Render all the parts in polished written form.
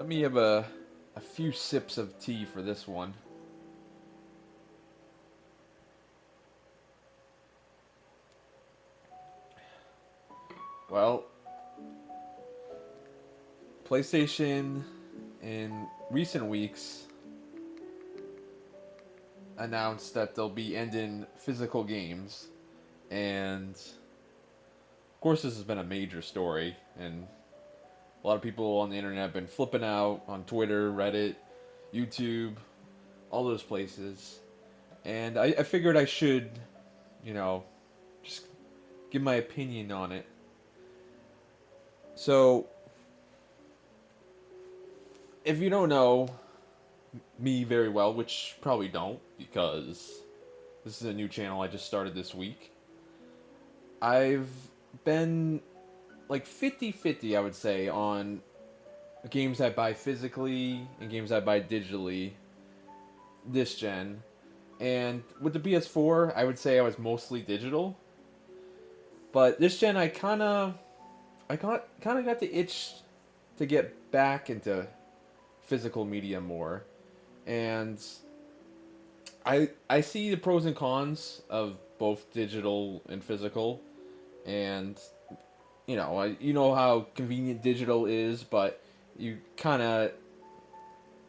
me have a few sips of tea for this one. Well, PlayStation in recent weeks announced that they'll be ending physical games, and of course, this has been a major story, and a lot of people on the internet have been flipping out on Twitter, Reddit, YouTube, all those places. And I figured I should, you know, just give my opinion on it. So, if you don't know me very well, which probably don't, because this is a new channel I just started this week, I've been like 50-50, I would say, on games I buy physically and games I buy digitally this gen. And with the PS4, I would say I was mostly digital. But this gen, I kind of got the itch to get back into physical media more, and I see the pros and cons of both digital and physical, and you know how convenient digital is, but you kind of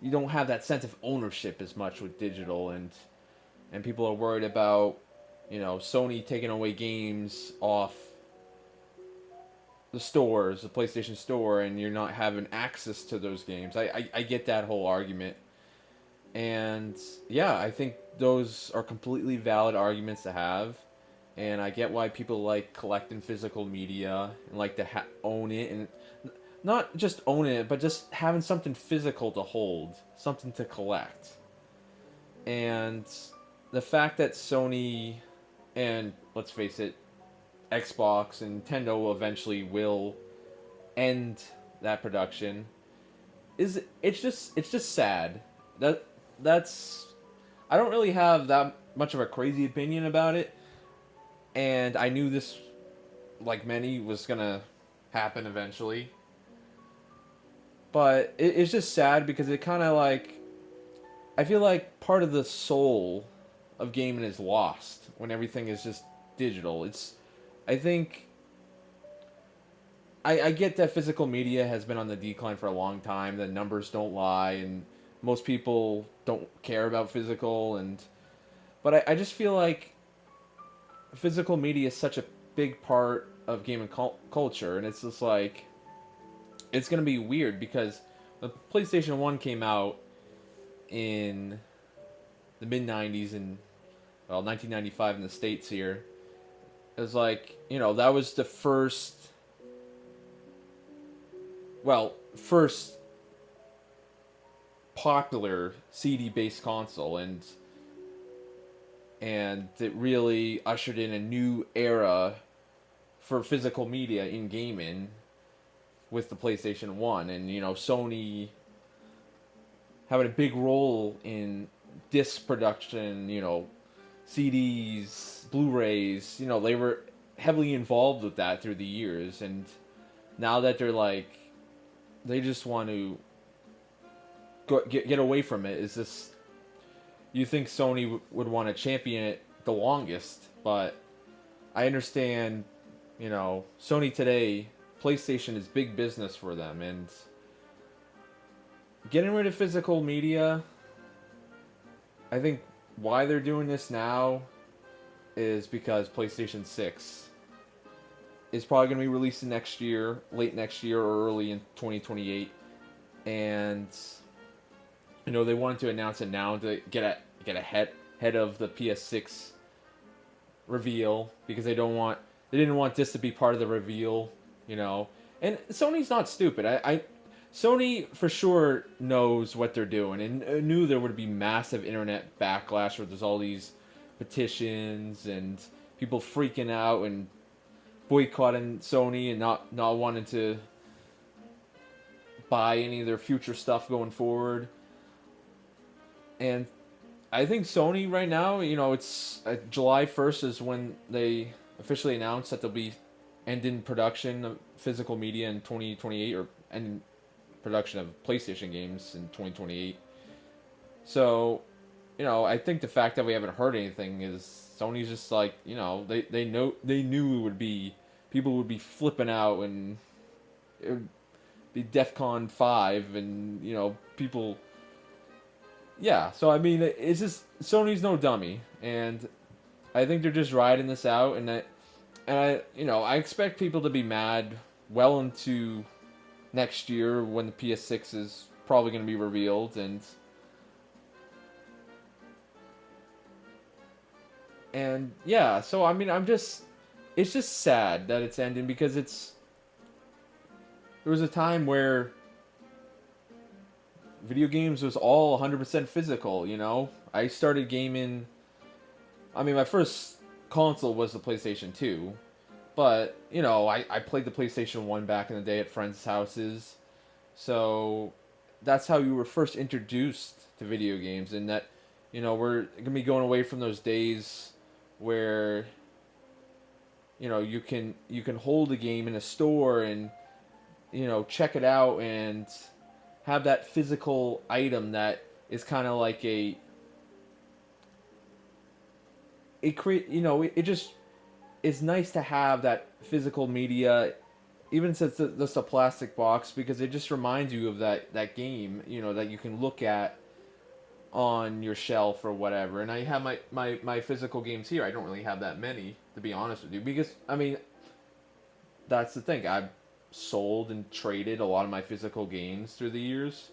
you don't have that sense of ownership as much with digital, and people are worried about Sony taking away games off the stores, the PlayStation Store, and you're not having access to those games. I get that whole argument. And yeah, I think those are completely valid arguments to have. And I get why people like collecting physical media and like to own it. And not just own it, but just having something physical to hold, something to collect. And the fact that Sony and, let's face it, Xbox and Nintendo eventually will end that production is it's just sad. That that's I don't really have that much of a crazy opinion about it, and I knew this, like many, was gonna happen eventually. But it's just sad because it kind of like I feel like part of the soul of gaming is lost when everything is just digital. I think I get that physical media has been on the decline for a long time. The numbers don't lie, and most people don't care about physical. But I just feel like physical media is such a big part of gaming culture, and it's just like it's gonna be weird because the PlayStation One came out in the mid '90s and, well, 1995 in the states here. It was like that was the first popular CD based console, and it really ushered in a new era for physical media in gaming with the PlayStation 1, and Sony having a big role in disc production, CDs, Blu-rays, they were heavily involved with that through the years, and now that they just want to get away from it. Is this You think Sony would want to champion it the longest, but I understand, Sony today, PlayStation is big business for them, and getting rid of physical media, I think why they're doing this now is because PlayStation 6 is probably going to be released next year, late next year or early in 2028, and they wanted to announce it now to get ahead of the PS6 reveal because they didn't want this to be part of the reveal, And Sony's not stupid. Sony for sure knows what they're doing and knew there would be massive internet backlash where there's all these petitions and people freaking out and boycotting Sony and not wanting to buy any of their future stuff going forward. And I think Sony right now, it's July 1st is when they officially announced that they'll be ending production of physical media in 2028 or and production of PlayStation games in 2028. So, I think the fact that we haven't heard anything is Sony's just like, they knew it would be people would be flipping out, and it would be DEFCON 5, and people. Yeah, so I mean, it's just Sony's no dummy, and I think they're just riding this out, and I expect people to be mad well into next year when the PS6 is probably going to be revealed, and yeah, so I mean, it's just sad that it's ending because there was a time where video games was all 100% physical. I started gaming. I mean, my first console was the PlayStation 2, but I played the PlayStation 1 back in the day at friends' houses. So that's how you were first introduced to video games, and that we're gonna be going away from those days where you can hold a game in a store and check it out and have that physical item that is kind of like it just is nice to have that physical media, even since it's just a plastic box, because it just reminds you of that game that you can look at on your shelf or whatever. And I have my physical games here. I don't really have that many, to be honest with you, because I mean, that's the thing. I've sold and traded a lot of my physical games through the years,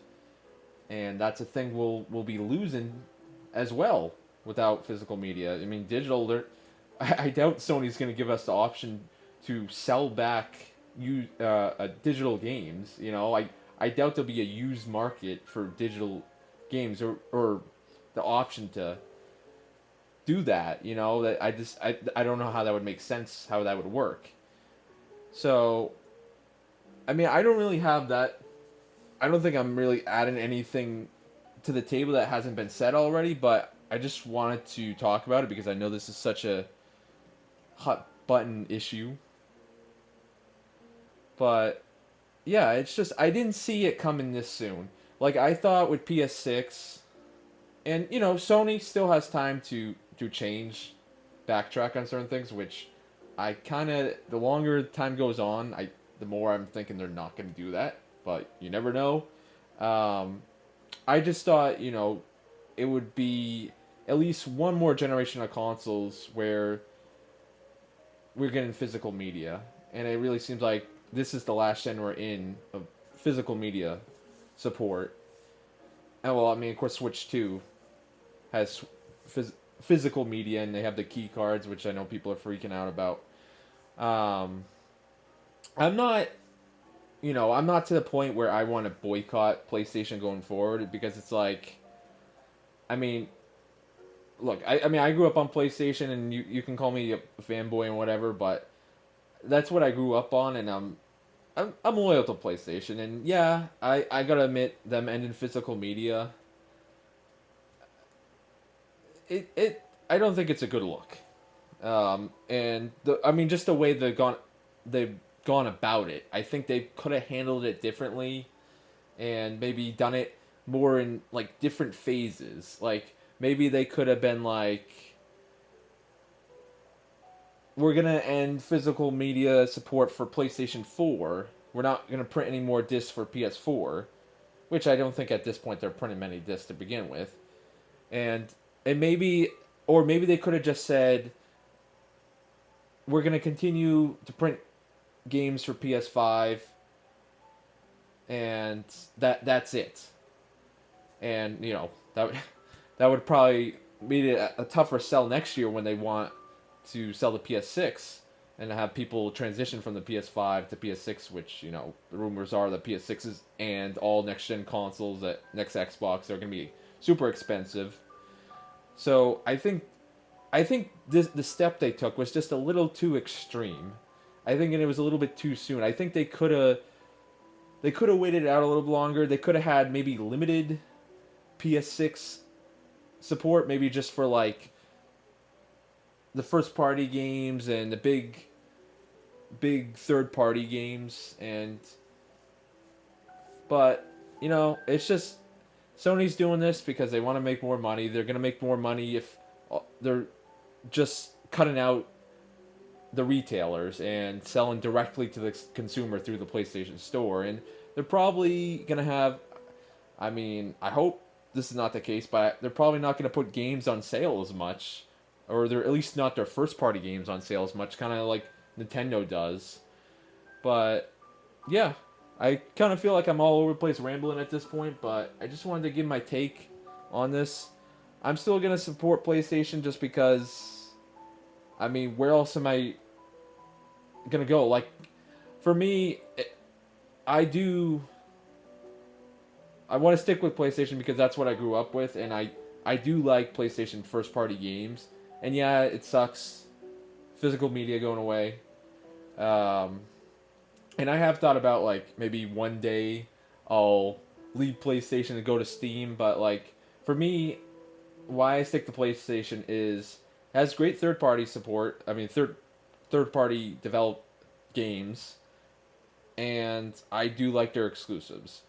and that's a thing we'll be losing as well without physical media. I mean, digital. I doubt Sony's going to give us the option to sell back digital games. I doubt there'll be a used market for digital games, or the option to do that. That I don't know how that would make sense, how that would work. So, I mean, I don't really have that. I don't think I'm really adding anything to the table that hasn't been said already, but I just wanted to talk about it because I know this is such a hot button issue. But yeah, it's just I didn't see it coming this soon. Like, I thought with PS6, and Sony still has time to change, backtrack on certain things, which I kind of, the longer time goes on, the more I'm thinking they're not going to do that, but you never know. Um, I just thought, it would be at least one more generation of consoles where we're getting physical media, and it really seems like this is the last gen we're in of physical media support. And well, I mean, of course, Switch 2 has physical media, and they have the key cards, which I know people are freaking out about. Um, I'm not, I'm not to the point where I want to boycott PlayStation going forward, because it's like, I mean, look, I mean, I grew up on PlayStation, and you can call me a fanboy and whatever, but that's what I grew up on, and I'm loyal to PlayStation, and yeah, I gotta admit, them ending physical media, it I don't think it's a good look. And I mean, just the way they've gone about it, I think they could have handled it differently, and maybe done it more in like different phases. Like, maybe they could have been like, we're gonna end physical media support for PlayStation 4. We're not gonna print any more discs for PS4, which I don't think at this point they're printing many discs to begin with. And maybe, or maybe they could have just said, we're gonna continue to print games for PS5, and that's it. And that would that would probably be a tougher sell next year when they want to sell the PS6 and have people transition from the PS5 to PS6, which the rumors are that PS6s and all next gen consoles at next Xbox are going to be super expensive. So I think the step they took was just a little too extreme. I think, and it was a little bit too soon. I think they could have waited it out a little longer. They could have had maybe limited PS6 support, maybe just for like the first party games and the big third party games, and But it's just Sony's doing this because they want to make more money. They're gonna make more money if they're just cutting out the retailers and selling directly to the consumer through the PlayStation Store. And they're probably gonna have. I mean, I hope this is not the case, but they're probably not gonna put games on sale as much, or they're at least not their first party games on sale as much, kind of like Nintendo does. But yeah, I kind of feel like I'm all over the place rambling at this point, but I just wanted to give my take on this. I'm still gonna support PlayStation just because. I mean, where else am I gonna go? Like, for me, I do. I want to stick with PlayStation because that's what I grew up with, and I do like PlayStation first party games. And yeah, it sucks, physical media going away. Um, and I have thought about like maybe one day I'll leave PlayStation and go to Steam, but like for me, why I stick to PlayStation is has great third party support. I mean third party developed games, and I do like their exclusives.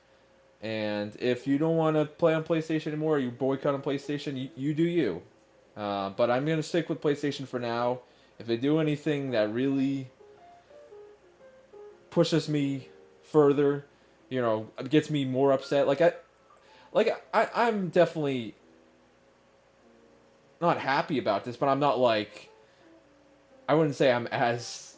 And if you don't want to play on PlayStation anymore, or you boycott on PlayStation, you do you. But I'm gonna stick with PlayStation for now. If they do anything that really pushes me further, gets me more upset. I'm definitely not happy about this, but I'm not like I wouldn't say I'm as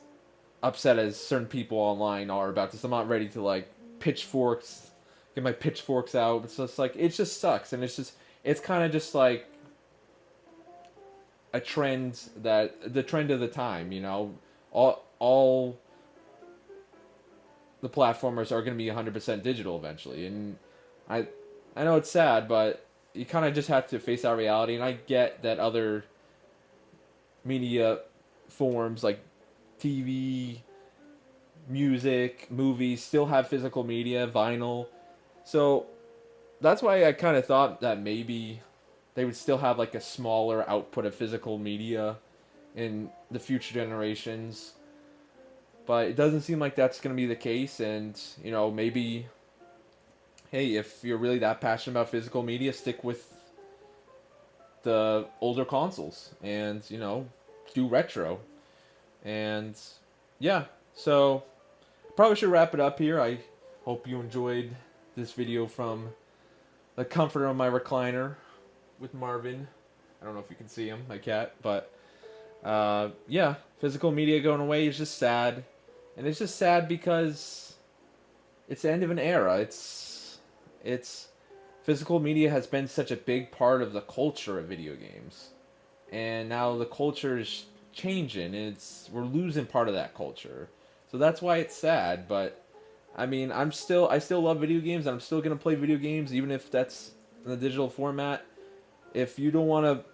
upset as certain people online are about this. I'm not ready to like pitchforks, get my pitchforks out. It's just like it just sucks, and it's kind of just like a trend that the trend of the time. All the platformers are going to be 100% digital eventually, and I I know it's sad, but you kind of just have to face that reality. And I get that other media forms like TV, music, movies still have physical media, vinyl. So that's why I kind of thought that maybe they would still have like a smaller output of physical media in the future generations. But it doesn't seem like that's going to be the case. And, maybe, hey, if you're really that passionate about physical media, stick with the older consoles and, do retro. And yeah, so probably should wrap it up here. I hope you enjoyed this video from the comfort of my recliner with Marvin. I don't know if you can see him, my cat, but yeah, physical media going away is just sad, and it's just sad because it's the end of an era. It's physical media has been such a big part of the culture of video games, and now the culture is changing, and we're losing part of that culture. So that's why it's sad. But I mean, I still love video games, and I'm still gonna play video games even if that's in the digital format. If you don't want to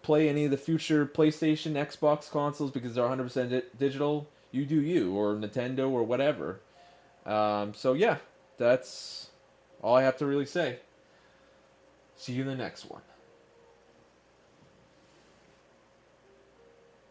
play any of the future PlayStation, Xbox consoles because they're 100% digital, you do you, or Nintendo, or whatever. So yeah, that's all I have to really say. See you in the next one.